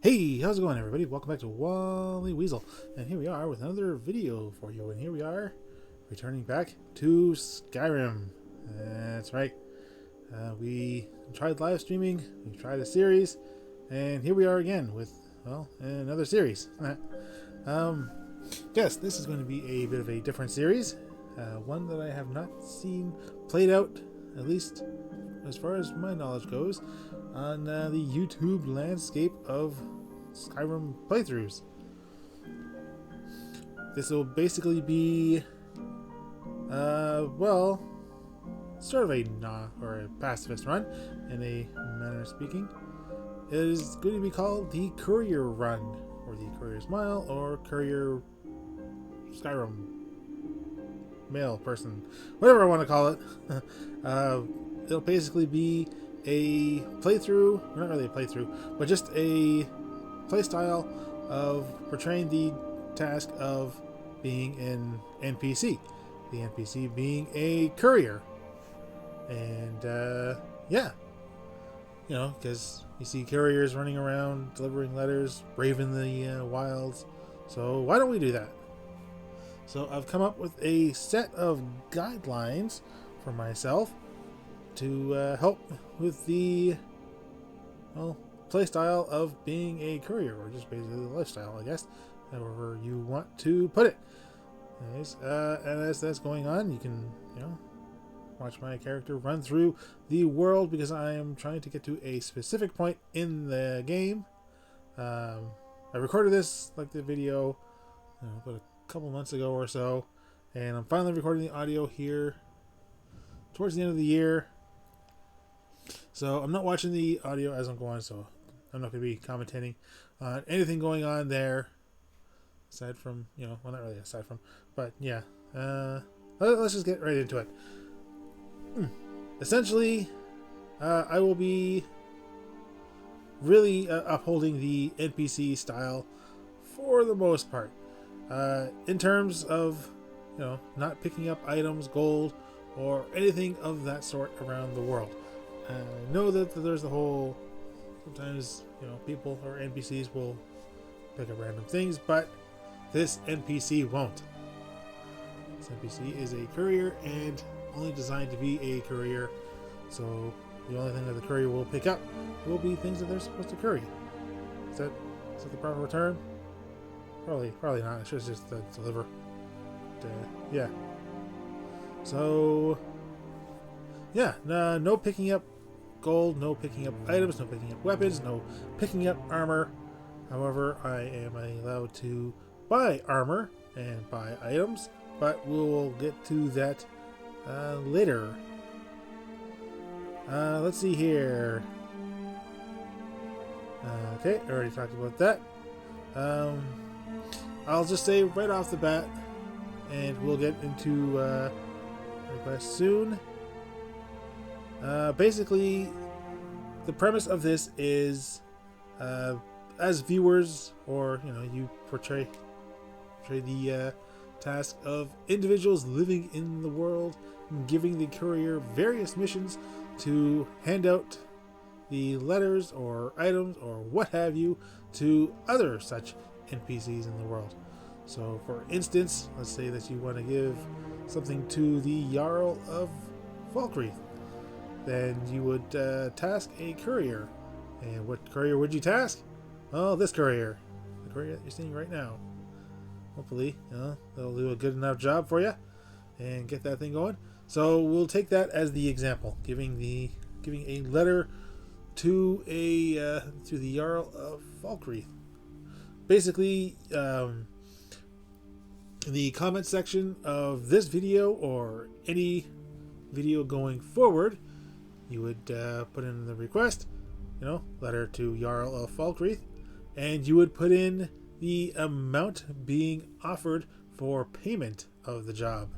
Hey, how's it going, everybody? Welcome back to Wally Weasel. And here we are with another video for you. And here we are, returning back to Skyrim. That's right. We tried live streaming, we tried a series, and here we are again with, well, another series. um, yes, this is going to be a bit of a different series. One that I have not seen played out, at least as far as my knowledge goes, on the YouTube landscape of Skyrim playthroughs. This will basically be, well, sort of a or a pacifist run, in a manner of speaking. It is going to be called the Courier Run, or the Courier's Mile, or Courier Skyrim Mail Person, whatever I want to call it. It'll basically be a playthrough, not really a playthrough, but just a playstyle of portraying the task of being an NPC. The NPC being a courier. And, yeah. You know, because you see couriers running around, delivering letters, braving the wilds. So why don't we do that? So I've come up with a set of guidelines for myself to help with the, well, playstyle of being a courier, or just basically the lifestyle, I guess, however you want to put it. Anyways, and as that's going on, you can, watch my character run through the world, because I am trying to get to a specific point in the game. I recorded this, like the video, about a couple months ago or so, and I'm finally recording the audio here towards the end of the year. So I'm not watching the audio as I'm going, so I'm not going to be commentating on anything going on there, aside from, well, not really aside from, but yeah. Let's just get right into it. Essentially, I will be really upholding the NPC style for the most part. In terms of, not picking up items, gold, or anything of that sort around the world. I know that there's the whole, sometimes, people or NPCs will pick up random things, but this NPC won't. This NPC is a courier and only designed to be a courier, so the only thing that the courier will pick up will be things that they're supposed to courier. Is that the proper term? Probably not. It's just deliver. But, yeah. So, yeah, no picking up gold, no picking up items, no picking up weapons, no picking up armor. However, I am allowed to buy armor and buy items, but we'll get to that later. Let's see here. Okay, I already talked about that. I'll just say right off the bat, and we'll get into requests soon. Basically, the premise of this is, as viewers, or you portray the task of individuals living in the world, and giving the courier various missions to hand out the letters or items or what have you to other such NPCs in the world. So, for instance, let's say that you want to give something to the Jarl of Falkreath. Then you would task a courier. And what courier would you task? Well, this courier. The courier that you're seeing right now. Hopefully, they'll do a good enough job for you and get that thing going. So we'll take that as the example, giving a letter to the Jarl of Falkreath. Basically, in the comment section of this video or any video going forward, you would put in the request, letter to Jarl of Falkreath, and you would put in the amount being offered for payment of the job.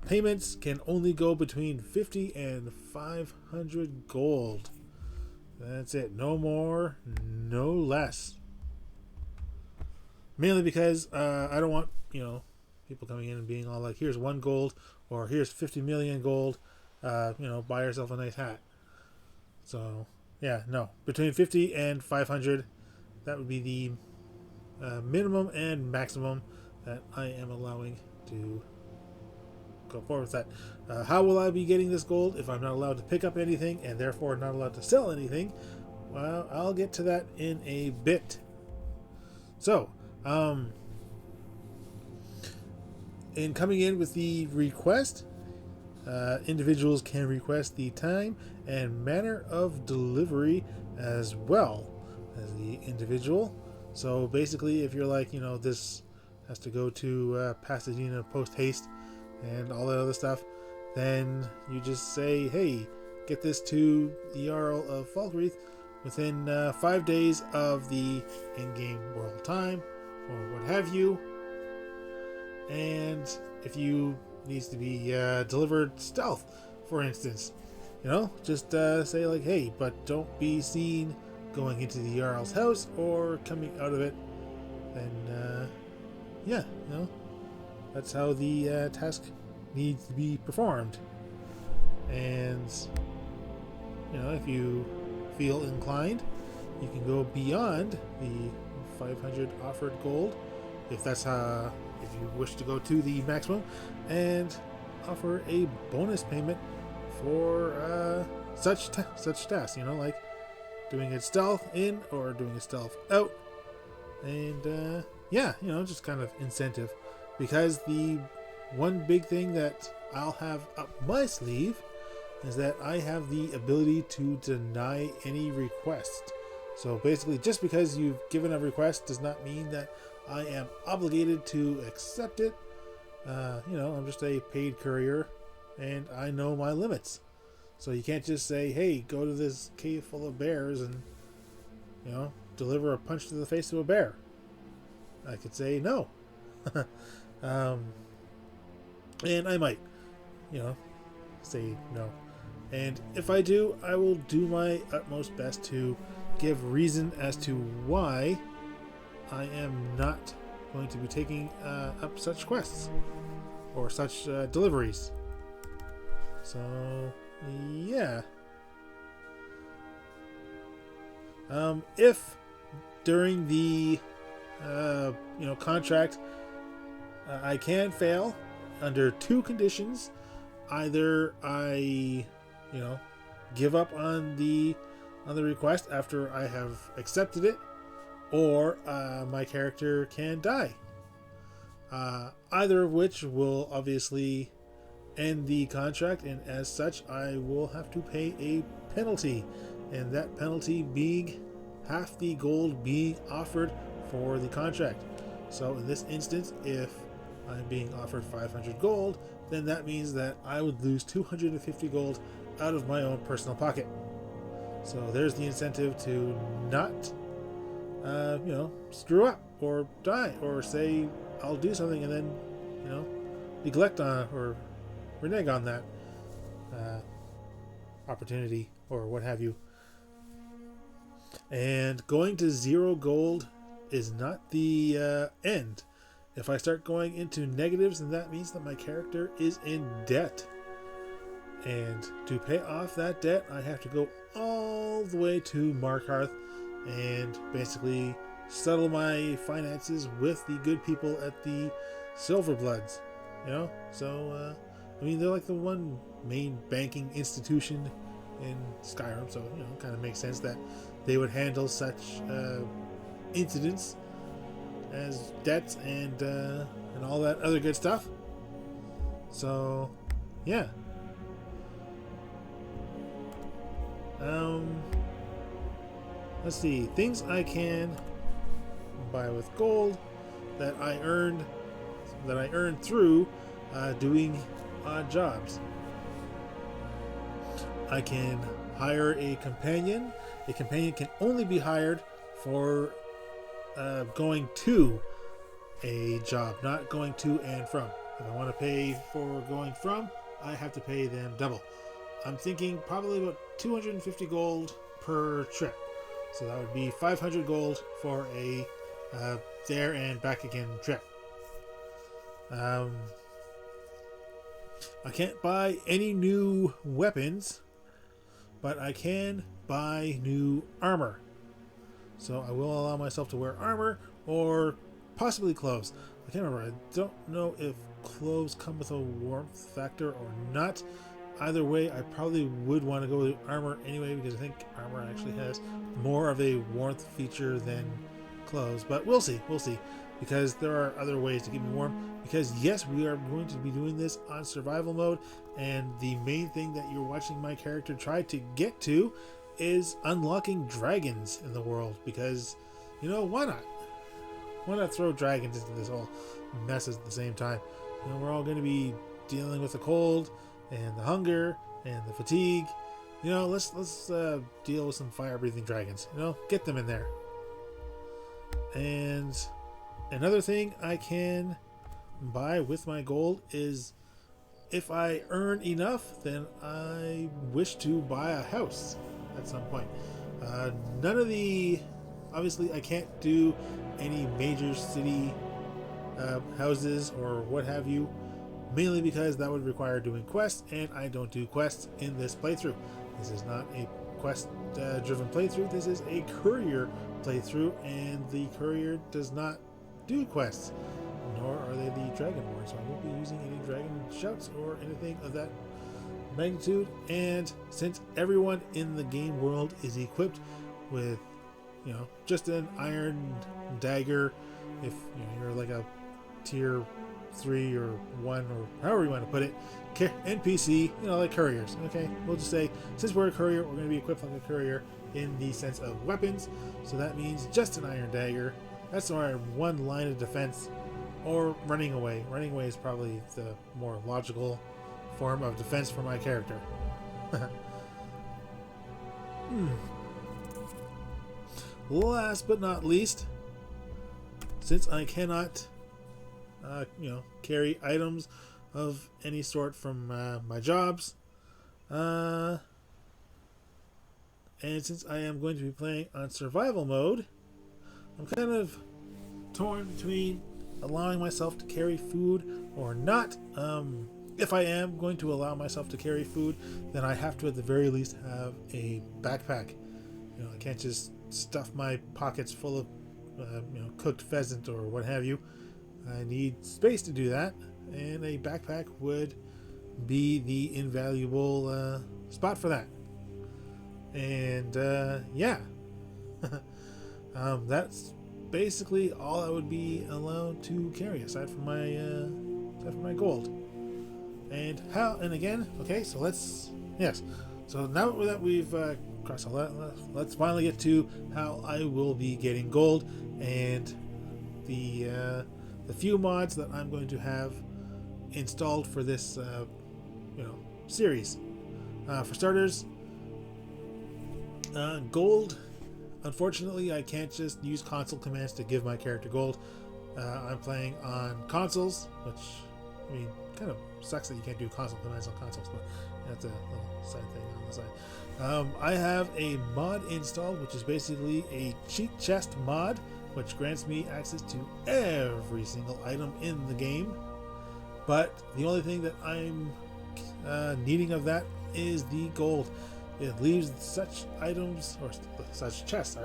Payments can only go between 50 and 500 gold. That's it. No more, no less. Mainly because I don't want, people coming in and being all like, here's 1 gold, or here's 50 million gold, buy yourself a nice hat. So, yeah, no. Between 50 and 500 that would be the minimum and maximum that I am allowing to go forward with that. How will I be getting this gold if I'm not allowed to pick up anything and therefore not allowed to sell anything? Well, I'll get to that in a bit. So, in coming in with the request, individuals can request the time and manner of delivery as well as the individual. So basically, if you're like, this has to go to Pasadena post haste and all that other stuff, then you just say, hey, get this to the Jarl of Falkreath within 5 days of the in-game world time or what have you. And if you needs to be delivered stealth, for instance, just say like, hey, but don't be seen going into the Jarl's house or coming out of it. Then that's how the task needs to be performed. And if you feel inclined, you can go beyond the 500 offered gold if that's if you wish to go to the maximum, and offer a bonus payment for such tasks, like doing it stealth in or doing it stealth out. And just kind of incentive, because the one big thing that I'll have up my sleeve is that I have the ability to deny any request. So basically, just because you've given a request does not mean that I am obligated to accept it. I'm just a paid courier, and I know my limits. So you can't just say, hey, go to this cave full of bears and, deliver a punch to the face of a bear. I could say no. And I might, say no. And if I do, I will do my utmost best to give reason as to why I am not going to be taking up such quests or such deliveries. So, yeah. If during the contract I can fail under two conditions, either I give up on the request after I have accepted it, or my character can die. Either of which will obviously end the contract, and as such I will have to pay a penalty, and that penalty being half the gold being offered for the contract. So in this instance, if I'm being offered 500 gold, then that means that I would lose 250 gold out of my own personal pocket. So there's the incentive to not screw up or die, or say I'll do something and then neglect on or renege on that opportunity or what have you. And going to 0 gold is not the end. If I start going into negatives, then that means that my character is in debt. And to pay off that debt, I have to go all the way to Markarth and basically settle my finances with the good people at the Silverbloods. So they're like the one main banking institution in Skyrim, so it kind of makes sense that they would handle such incidents as debts and all that other good stuff. So yeah. Let's see, things I can buy with gold that I earned through doing odd jobs. I can hire a companion. A companion can only be hired for going to a job, not going to and from. If I want to pay for going from, I have to pay them double. I'm thinking probably about 250 gold per trip. So that would be 500 gold for a there and back again trip. I can't buy any new weapons, but I can buy new armor. So I will allow myself to wear armor or possibly clothes. I can't remember. I don't know if clothes come with a warmth factor or not. Either way, I probably would want to go with armor anyway, because I think armor actually has more of a warmth feature than clothes. But we'll see, because there are other ways to keep me warm. Because yes, we are going to be doing this on survival mode, and the main thing that you're watching my character try to get to is unlocking dragons in the world. Because, you know, why not? Why not throw dragons into this whole mess at the same time? You know, we're all going to be dealing with the cold and the hunger and the fatigue. You know, let's deal with some fire-breathing dragons. You know, get them in there. And another thing I can buy with my gold is, if I earn enough, then I wish to buy a house at some point. None of the... Obviously, I can't do any major city houses or what have you, mainly because that would require doing quests, and I don't do quests in this playthrough. This is not a quest-driven playthrough. This is a Courier playthrough, and the Courier does not do quests, nor are they the Dragonborn, so I won't be using any dragon shouts or anything of that magnitude. And since everyone in the game world is equipped with, you know, just an iron dagger, if you know, you're like a tier 3 or 1 or however you want to put it, NPC, you know, like couriers. Okay, we'll just say, since we're a courier, we're going to be equipped like a courier in the sense of weapons. So that means just an iron dagger. That's our one line of defense, or running away. Running away is probably the more logical form of defense for my character. Last but not least, since I cannot you know, carry items of any sort from my jobs, and since I am going to be playing on survival mode, I'm kind of torn between allowing myself to carry food or not. If I am going to allow myself to carry food, then I have to at the very least have a backpack. You know, I can't just stuff my pockets full of you know, cooked pheasant or what have you. I need space to do that, and a backpack would be the invaluable spot for that. And yeah, that's basically all I would be allowed to carry aside from my gold. And how? And again, okay. So So now that we've crossed all that, let's finally get to how I will be getting gold and the few mods that I'm going to have installed for this you know, series. For starters, gold. Unfortunately, I can't just use console commands to give my character gold. I'm playing on consoles, which, I mean, kind of sucks that you can't do console commands on consoles, but that's a little side thing on the side. I have a mod installed, which is basically a cheat chest mod, which grants me access to every single item in the game. But the only thing that I'm needing of that is the gold. It leaves such items, or such chests,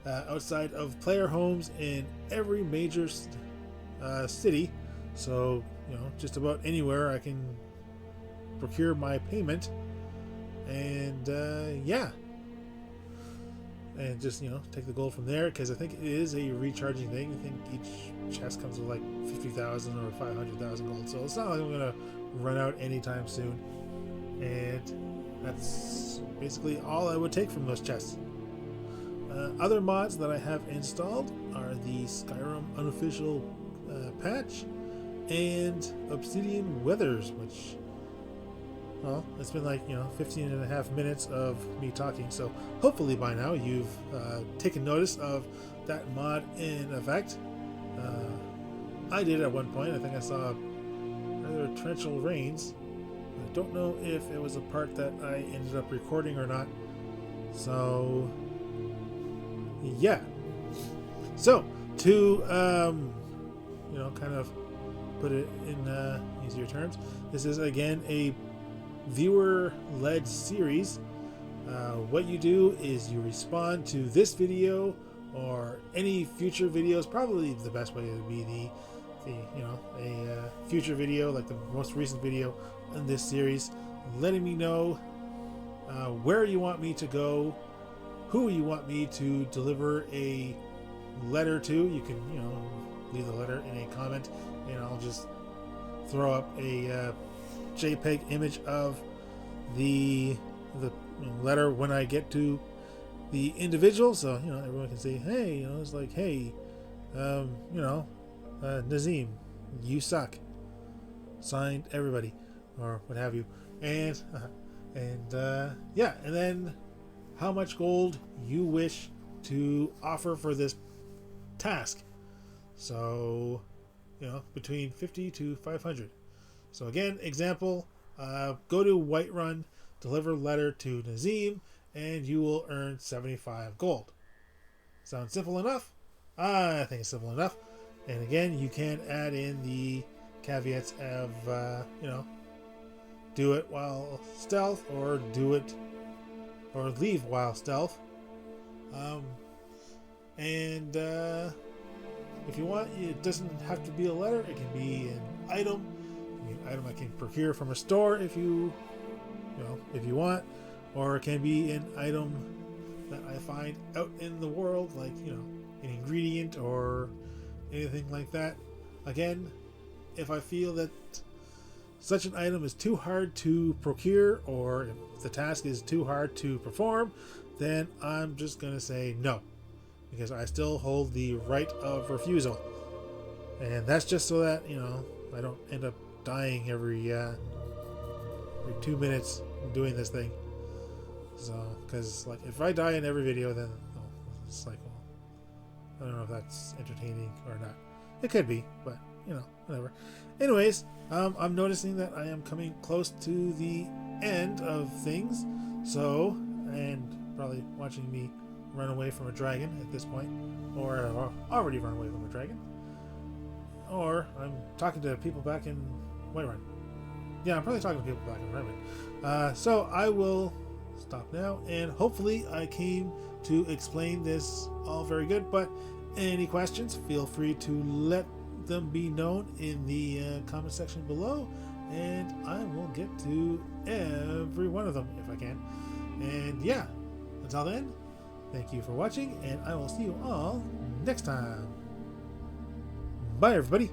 outside of player homes in every major city. So, you know, just about anywhere I can procure my payment. And yeah, and just, you know, take the gold from there, because I think it is a recharging thing. I think each chest comes with like 50,000 or 500,000 gold, so it's not like I'm gonna run out anytime soon. And that's basically all I would take from those chests. Other mods that I have installed are the Skyrim unofficial patch and Obsidian Weathers, which, well, it's been like, you know, 15 and a half minutes of me talking, so hopefully by now you've taken notice of that mod in effect. I did at one point. I think I saw rather torrential rains. I don't know if it was a part that I ended up recording or not. So yeah. So to you know, kind of put it in easier terms, this is again a viewer-led series. What you do is you respond to this video or any future videos. Probably the best way would be a future video, like the most recent video in this series, letting me know where you want me to go, who you want me to deliver a letter to. You can, leave the letter in a comment, and I'll just throw up a JPEG image of the letter when I get to the individual, so everyone can say, hey, it's like, hey, Nazim, you suck, signed everybody, or what have you, and then how much gold you wish to offer for this task. So between 50 to 500. So again, example, go to Whiterun, deliver letter to Nazim, and you will earn 75 gold. Sounds simple enough? I think it's simple enough. And again, you can add in the caveats of, do it while stealth, or do it, or leave while stealth. If you want, it doesn't have to be a letter. It can be an item. An item I can procure from a store if you want, or it can be an item that I find out in the world, like an ingredient or anything like that. Again, if I feel that such an item is too hard to procure, or if the task is too hard to perform, then I'm just gonna say no, because I still hold the right of refusal, and that's just so that I don't end up dying every 2 minutes doing this thing. So, because like if I die in every video, then it's like, well, I don't know if that's entertaining or not. It could be, but whatever. Anyways, I'm noticing that I am coming close to the end of things. So, and probably watching me run away from a dragon at this point, or already run away from a dragon, or I'm talking to people back in Whiterun. Yeah, I'm probably talking to people back in Whiterun. So I will stop now, and hopefully I came to explain this all very good. But any questions, feel free to let them be known in the comment section below, and I will get to every one of them if I can. And yeah, until then, thank you for watching, and I will see you all next time. Bye, everybody.